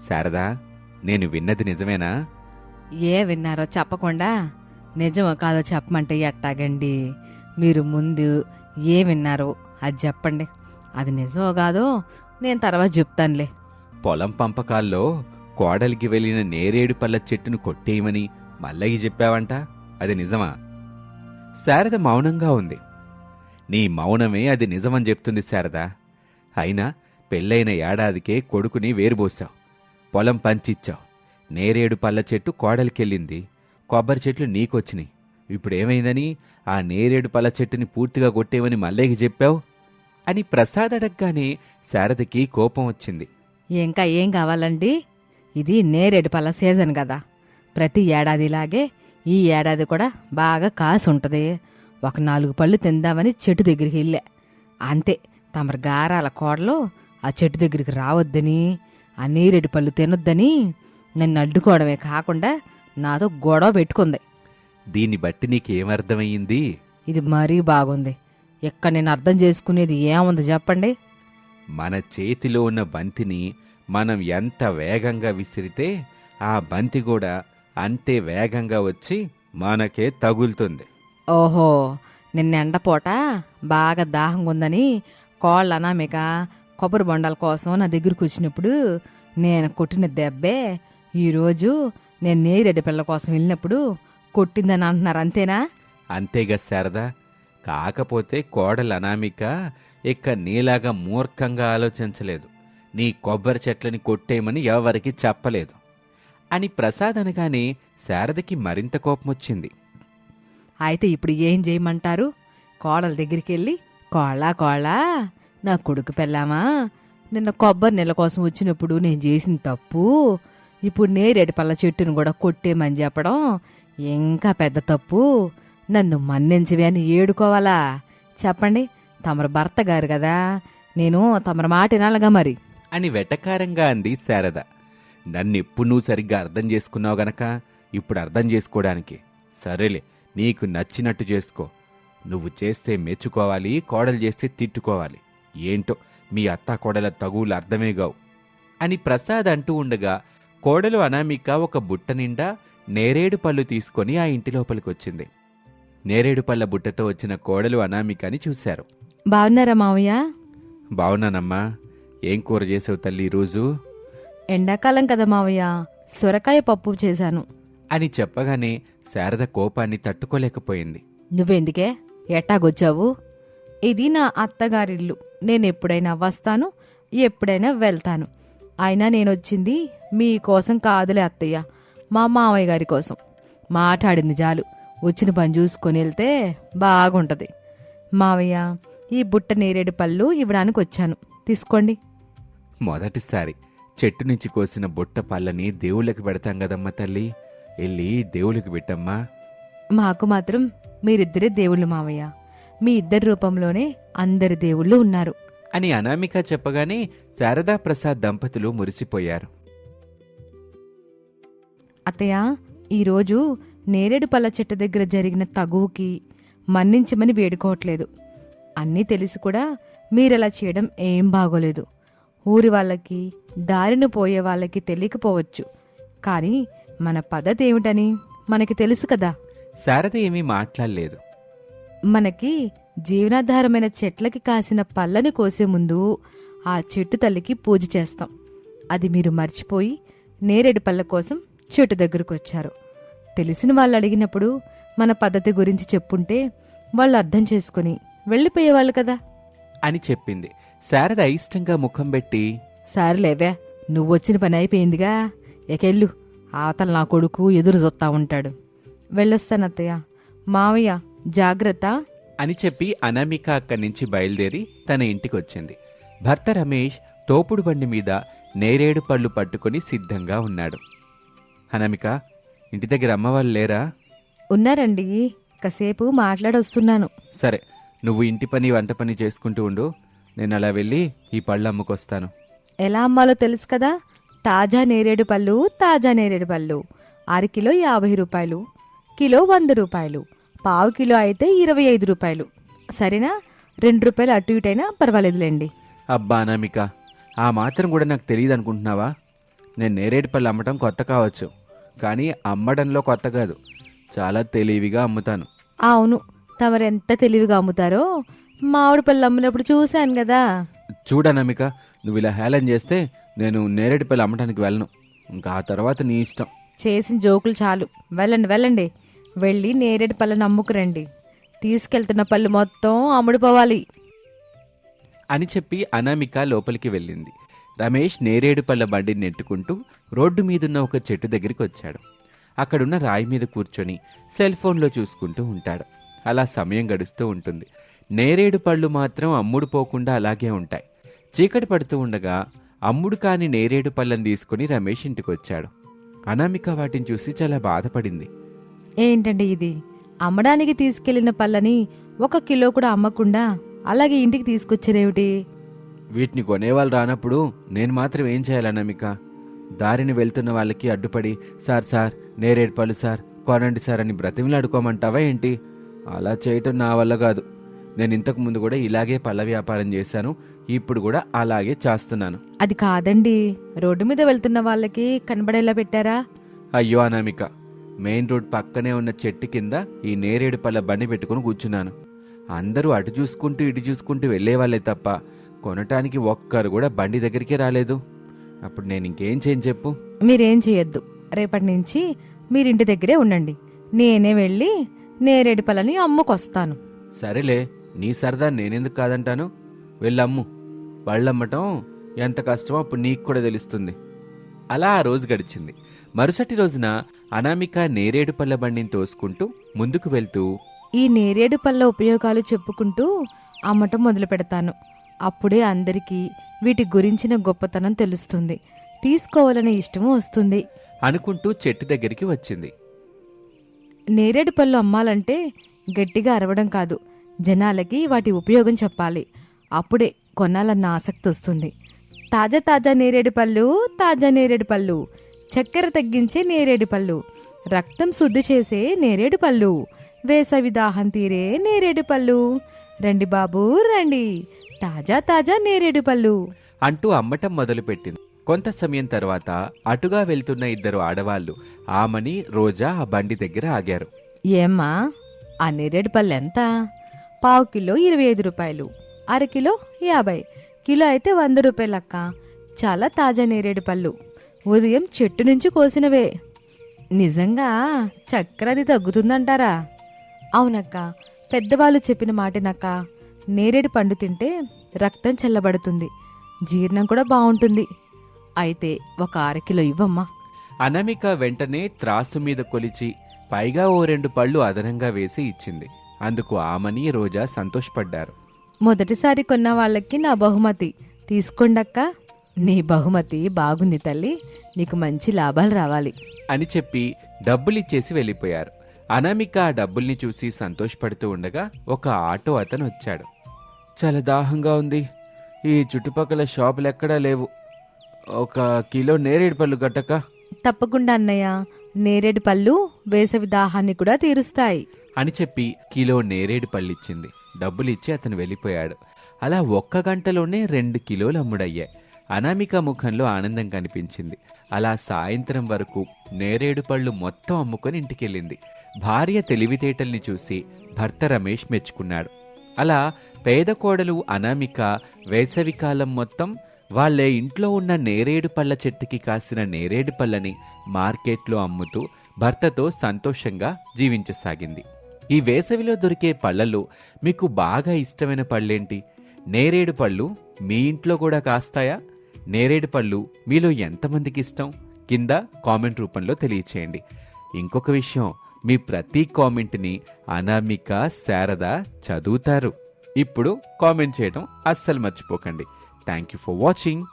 శారదా, నేను విన్నది నిజమేనా? ఏ విన్నారో చెప్పకుండా నిజమో కాదో చెప్పమంటే ఎట్టాగండి? మీరు ముందు ఏ విన్నారో అది చెప్పండి. అది నిజమో కాదో నేను తర్వాత చెప్తానులే. పొలం పంపకాల్లో కోడలికి వెళ్ళిన నేరేడు పళ్ళ చెట్టును కొట్టేయమని మల్లయ్య చెప్పావంట, అది నిజమా? శారద మౌనంగా ఉంది. నీ మౌనమే అది నిజమని చెప్తుంది శారదా. అయినా పెళ్ళైన ఏడాదికే కొడుకుని వేరుబోసావు, పొలం పంచిచ్చావు, నేరేడు పళ్ళ చెట్టు కోడలికెళ్ళింది, కొబ్బరి చెట్లు నీకొచ్చినాయి. ఇప్పుడేమైందని ఆ నేరేడు పళ్ళ చెట్టుని పూర్తిగా కొట్టేవని మల్లయ్యకి చెప్పావు అని ప్రసాద్ అడగగానే శారదకి కోపం వచ్చింది. ఇంకా ఏం కావాలండి? ఇది నేరేడు పళ్ళ సీజన్ కదా, ప్రతి ఏడాదిలాగే ఈ ఏడాది కూడా బాగా కాసు ఉంటుంది. ఒక 4 పళ్ళు తిందామని చెట్టు దగ్గరికి వెళ్ళా. అంతే, తమరు గారాల కోడలు ఆ చెట్టు దగ్గరికి రావద్దని, ఆ నేరేడు పళ్ళు తినొద్దని నన్ను అడ్డుకోవడమే కాకుండా నాతో గొడవ పెట్టుకుంది. దీన్ని బట్టి నీకేమర్థమయ్యింది? ఇది మరీ బాగుంది. ఎక్కడ నేను అర్థం చేసుకునేది ఏముంది చెప్పండి? మన చేతిలో ఉన్న బంతిని మనం ఎంత వేగంగా విసిరితే ఆ బంతి కూడా అంతే వేగంగా వచ్చి మనకే తగులుతుంది. ఓహో, నిన్న ఎండపూట బాగా దాహంగా ఉందని కోళ్ళ అనామిక కొబ్బరి బొండాల కోసం నా దగ్గరకు వచ్చినప్పుడు నేను కొట్టిన దెబ్బే ఈరోజు నేను నేరేడు పిల్ల కోసం వెళ్ళినప్పుడు కొట్టిందని అంటున్నారు, అంతేనా? అంతేగా శారదా. కాకపోతే కోడలు అనామిక ఇక నీలాగా మూర్ఖంగా ఆలోచించలేదు, నీ కొబ్బరి చెట్లని కొట్టేయమని ఎవరికి చెప్పలేదు అని ప్రసాద్ అనగానే శారదకి మరింత కోపమొచ్చింది. అయితే ఇప్పుడు ఏం చేయమంటారు? కోడల దగ్గరికి వెళ్ళి, కోళ్ళ నా కొడుకు పెళ్ళామా, నిన్న కొబ్బరి నెల కోసం వచ్చినప్పుడు నేను చేసిన తప్పు, ఇప్పుడు నేరేడు పళ్ళ చెట్టును కూడా కొట్టేమని చెప్పడం ఇంకా పెద్ద తప్పు, నన్ను మన్నించవే అని ఏడుకోవాలా? చెప్పండి, తమరు భర్త గారు కదా, నేను తమరి మాట వినాలిగా మరి అని వెటకారంగా అంది శారద. నన్నెప్పుడు నువ్వు సరిగ్గా అర్థం చేసుకున్నావు గనక ఇప్పుడు అర్థం చేసుకోవడానికి. సరేలే, నీకు నచ్చినట్టు చేసుకో. నువ్వు చేస్తే మెచ్చుకోవాలి, కోడలు చేస్తే తిట్టుకోవాలి. ఏంటో మీ అత్తా కోడల తగువులు అర్థమేగావు అని ప్రసాద్ అంటూ ఉండగా కోడలు అనామిక ఒక బుట్ట నిండా నేరేడు పళ్ళు తీసుకొని ఆ ఇంటి లోపలికొచ్చింది. నేరేడు పళ్ళ బుట్టతో వచ్చిన కోడలు అనామికని చూశారు. బాగున్నారా మావయ్య? బావున్నానమ్మా. ఏం కూర చేసావు తల్లి ఈరోజు? ఎండాకాలం కదా మావయ్య, సొరకాయ పప్పు చేశాను అని చెప్పగానే శారద కోపాన్ని తట్టుకోలేకపోయింది. నువ్వెందుకే ఎట్టాగొచ్చావు? ఇది నా అత్తగారిల్లు, నేనెప్పుడైనా వస్తాను, ఎప్పుడైనా వెళ్తాను. అయినా నేనొచ్చింది మీకోసం కాదులే అత్తయ్య, మా మామయ్య గారి కోసం. మాట్లాడింది చాలు, వచ్చిన పని చూసుకొని వెళ్తే బాగుంటది. మావయ్య, ఈ బుట్ట నేరేడు పళ్ళు ఇవ్వడానికి వచ్చాను, తీసుకోండి. మొదటిసారి చెట్టు నుంచి కోసిన బుట్ట పళ్ళని దేవుళ్ళకి పెడతాం కదమ్మా తల్లి, వెళ్ళి దేవుళ్ళకి పెట్టమ్మా. మాకు మాత్రం మీరిద్దరే దేవుళ్ళు మావయ్య, మీ ఇద్దరి రూపంలోనే అందరి దేవుళ్ళు ఉన్నారు అని అనామిక చెప్పగానే శారదా ప్రసాద్ దంపతులు మురిసిపోయారు. అత్తయ్య, ఈరోజు నేరేడు పళ్ళ చెట్టు దగ్గర జరిగిన తగువుకి మన్నించమని వేడుకోవట్లేదు. అన్నీ తెలిసి కూడా మీరలా చేయడం ఏం బాగోలేదు. ఊరి వాళ్ళకి, దారిన పోయే వాళ్ళకి తెలియకపోవచ్చు, కానీ మన పద్ధతి ఏమిటని మనకి తెలుసు కదా. శారద ఏమీ మాట్లాడలేదు. మనకి జీవనాధారమైన చెట్లకి కాసిన పళ్ళని కోసే ముందు ఆ చెట్టు తల్లికి పూజ చేస్తాం. అది మీరు మర్చిపోయి నేరేడు పళ్ళ కోసం చెట్టు దగ్గరకు వచ్చారు. తెలిసిన వాళ్ళు అడిగినప్పుడు మన పద్ధతి గురించి చెప్పుంటే వాళ్ళు అర్థం చేసుకుని వెళ్ళిపోయేవాళ్ళు కదా అని చెప్పింది. శారద అయిష్టంగా ముఖం పెట్టి, సరేలేవే, నువ్వొచ్చిన పని అయిపోయిందిగా, ఎకెళ్ళు, ఆతల నా కొడుకు ఎదురు చూస్తా ఉంటాడు. వెళ్ళొస్తానత్తయ్య. మావయ్య జాగ్రత్త అని చెప్పి అనామిక అక్కడి నుంచి బయలుదేరి తన ఇంటికొచ్చింది. భర్త రమేష్ తోపుడు బండి మీద నేరేడు పళ్ళు పట్టుకుని సిద్ధంగా ఉన్నాడు. అనామిక, ఇంటి దగ్గర అమ్మవాళ్ళు లేరా? ఉన్నారండి, కాసేపు మాట్లాడొస్తున్నాను. సరే, నువ్వు ఇంటి పని వంట పని చేసుకుంటూ ఉండు, నేను అలా వెళ్ళి ఈ పళ్ళు అమ్ముకొస్తాను. ఎలా అమ్మాలో తెలుసు కదా, తాజా నేరేడు పళ్ళు, తాజా నేరేడు పళ్ళు అరకిలో 50 రూపాయలు, కిలో 100 రూపాయలు, పావు కిలో అయితే 25 రూపాయలు. సరేనా? 2 రూపాయలు అటు ఇటైనా పర్వాలేదులేండి. అబ్బా అనామిక, ఆ మాత్రం కూడా నాకు తెలియదు అనుకుంటున్నావా? నేను నేరేడు పళ్ళు అమ్మటం కొత్త కావచ్చు, కానీ అమ్మడంలో కొత్త కాదు, చాలా తెలివిగా అమ్ముతాను. అవును, తమరెంత తెలివిగా అమ్ముతారో మామిడి పళ్ళు అమ్మినప్పుడు చూశాను కదా. చూడనమిక, నువ్వు ఇలా హేళన చేస్తే నేను నేరేడు పళ్ళు అమ్మటానికి వెళ్ళను. ఇంకా ఆ తర్వాత నీ ఇష్టం. చేసిన జోకులు చాలు, వెళ్ళండి వెళ్ళండి, వెళ్ళి నేరేడు పళ్ళని అమ్ముకురండి. తీసుకెళ్తున్న పళ్ళు మొత్తం అమ్ముడుపోవాలి అని చెప్పి అనామిక లోపలికి వెళ్ళింది. రమేష్ నేరేడు పళ్ళ బండిని నెట్టుకుంటూ రోడ్డు మీదున్న ఒక చెట్టు దగ్గరికి వచ్చాడు. అక్కడున్న రాయి మీద కూర్చొని సెల్ ఫోన్లో చూసుకుంటూ ఉంటాడు. అలా సమయం గడుస్తూ ఉంటుంది. నేరేడు పళ్ళు మాత్రం అమ్ముడు పోకుండా అలాగే ఉంటాయి. చీకటి పడుతూ ఉండగా అమ్ముడు కాని నేరేడు పళ్ళని తీసుకుని రమేష్ ఇంటికొచ్చాడు. అనామిక వాటిని చూసి చాలా బాధపడింది. ఏంటండి ఇది, అమ్మడానికి తీసుకెళ్లిన పళ్ళని 1 కిలో కూడా అమ్మకుండా అలాగే ఇంటికి తీసుకొచ్చారేమిటి? వీటిని కొనేవాళ్ళు రానప్పుడు నేను మాత్రం ఏం చేయాలి అనామిక? దారిని వెళ్తున్న వాళ్ళకి అడ్డుపడి సార్ సార్ నేరేడు పళ్ళు సార్ కొనండి సార్ అని బ్రతిమిలాడుకోమంటావా ఏంటి? అలా చేయటం నా వల్ల కాదు. నేను ఇంతకు ముందు కూడా ఇలాగే పళ్ళ వ్యాపారం చేశాను, ఇప్పుడు కూడా అలాగే చేస్తున్నాను. అది కాదండి, రోడ్డు మీద వెళ్తున్న వాళ్ళకి కనబడేలా పెట్టారా? అయ్యో అనామిక, మెయిన్ రోడ్ పక్కనే ఉన్న చెట్టు కింద ఈ నేరేడు పళ్ళ బండి పెట్టుకుని కూర్చున్నాను. అందరూ అటు చూసుకుంటూ ఇటు చూసుకుంటూ వెళ్లేవాళ్లే తప్ప కొనటానికి ఒక్కరు కూడా బండి దగ్గరికే రాలేదు. అప్పుడు నేను ఇంకేం చేయను చెప్పు? మీరేం చేయొద్దు, రేపటి నుంచి మీరింటి దగ్గరే ఉండండి. నేనే వెళ్ళి నేరేడు పళ్ళని అమ్ముకొస్తాను. సరేలే, నీ సరదా నేనెందుకు కాదంటాను. వెళ్ళమ్ము. పళ్ళమ్మటం ఎంత కష్టమో అప్పుడు నీకు కూడా తెలుస్తుంది. అలా ఆ రోజు గడిచింది. మరుసటి రోజున అనామిక నేరేడు పళ్ళ బండిని తోసుకుంటూ ముందుకు వెళ్తూ ఈ నేరేడు పళ్ళ ఉపయోగాలు చెప్పుకుంటూ అమ్మటం మొదలు పెడతాను. అప్పుడే అందరికీ వీటి గురించిన గొప్పతనం తెలుస్తుంది, తీసుకోవాలనే ఇష్టము వస్తుంది అనుకుంటూ చెట్టు దగ్గరికి వచ్చింది. నేరేడు పళ్ళు అమ్మాలంటే గట్టిగా అరవడం కాదు, జనాలకి వాటి ఉపయోగం చెప్పాలి. అప్పుడే కొనాలన్న ఆసక్తి వస్తుంది. తాజా తాజా నేరేడు పళ్ళు, తాజా నేరేడు పళ్ళు, చక్కెర తగ్గించే నేరేడు పళ్ళు, రక్తం శుద్ధి చేసే నేరేడు పళ్ళు, వేసవి దాహం తీరే నేరేడు పళ్ళు, రండి బాబూ రండి, తాజా తాజా నేరేడు పళ్ళు అంటూ అమ్మటం మొదలుపెట్టింది. కొంత సమయం తర్వాత అటుగా వెళ్తున్న 2 ఆడవాళ్లు ఆమని రోజా ఆ బండి దగ్గర ఆగారు. ఏమ్మా, ఆ నేరేడు పళ్ళు ఎంత? పావు కిలో 25 రూపాయలు, అరకిలో 50, కిలో అయితే 100 రూపాయలక్క. చాలా తాజా నేరేడు పళ్ళు, ఉదయం చెట్టు నుంచి కోసినవే. నిజంగా చక్కెరది తగ్గుతుందంటారా? అవునక్క, పెద్దవాళ్ళు చెప్పిన మాటేనక్క. నేరేడు పండు తింటే రక్తం చల్లబడుతుంది, జీర్ణం కూడా బాగుంటుంది. అయితే ఒక అరకిలో ఇవ్వమ్మా. అనామిక వెంటనే త్రాసు మీద కొలిచి పైగా ఓ 2 పళ్ళు అదనంగా వేసి ఇచ్చింది. అందుకు ఆమని రోజా సంతోషపడ్డారు. మొదటిసారి కొన్న వాళ్ళకి నా బహుమతి తీసుకోండక్క. నీ బహుమతి బాగుంది తల్లి, నీకు మంచి లాభాలు రావాలి అని చెప్పి డబ్బులిచ్చేసి వెళ్ళిపోయారు. అనామిక ఆ డబ్బుల్ని చూసి సంతోషపడుతూ ఉండగా ఒక ఆటో అతను వచ్చాడు. చాలా దాహంగా ఉంది, ఈ చుట్టుపక్కల షాపులెక్కడా లేవు, 1 కిలో నేరేడు పళ్ళు గట్టక. తప్పకుండా అన్నయ్య, నేరేడు పళ్ళు వేసవి దాహాన్ని కూడా తీరుస్తాయి అని చెప్పి కిలో నేరేడు పళ్ళిచ్చింది. డబ్బులిచ్చి అతను వెళ్ళిపోయాడు. అలా 1 గంటలోనే 2 కిలోలు అమ్ముడయ్యాయి. అనామిక ముఖంలో ఆనందం కనిపించింది. అలా సాయంత్రం వరకు నేరేడు పళ్ళు మొత్తం అమ్ముకొని ఇంటికెళ్ళింది. భార్య తెలివితేటల్ని చూసి భర్త రమేష్ మెచ్చుకున్నాడు. అలా పేద కోడలు అనామిక వేసవికాలం మొత్తం వాళ్ళే ఇంట్లో ఉన్న నేరేడు పళ్ళ చెట్టుకి కాసిన నేరేడు పళ్ళని మార్కెట్లో అమ్ముతూ భర్తతో సంతోషంగా జీవించసాగింది. ఈ వేసవిలో దొరికే పళ్ళల్లో మీకు బాగా ఇష్టమైన పళ్ళేంటి? నేరేడు పళ్ళు మీ ఇంట్లో కూడా కాస్తాయా? నేరేడు పళ్ళు మీలో ఎంతమందికి ఇష్టం? కింద కామెంట్ రూపంలో తెలియచేయండి. ఇంకొక విషయం, మీ ప్రతి కామెంట్ని అనామిక, శారద చదువుతారు. ఇప్పుడు కామెంట్ చేయడం అస్సలు మర్చిపోకండి. Thank you for watching.